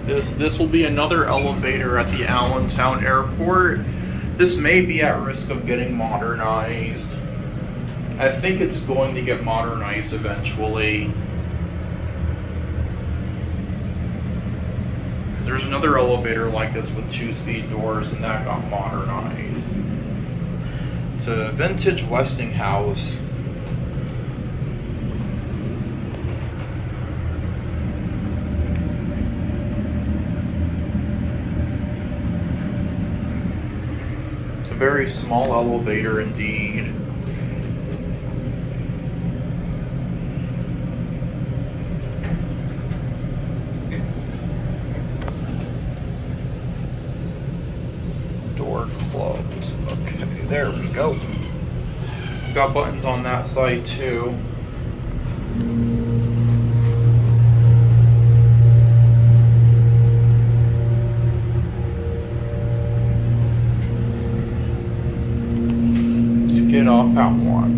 This will be another elevator at the Allentown airport. This may be at risk of getting modernized. I think it's going to get modernized eventually. There's another elevator like this with 2-speed doors, and that got modernized. It's a vintage Westinghouse. It's a very small elevator indeed. Door closed. Okay, there we go. Got buttons on that side too. Let's get off at 1.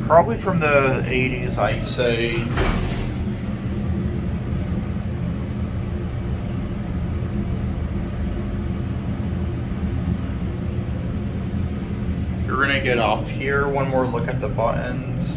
Probably from the 80s, I'd say. You're gonna get off here. One more look at the buttons.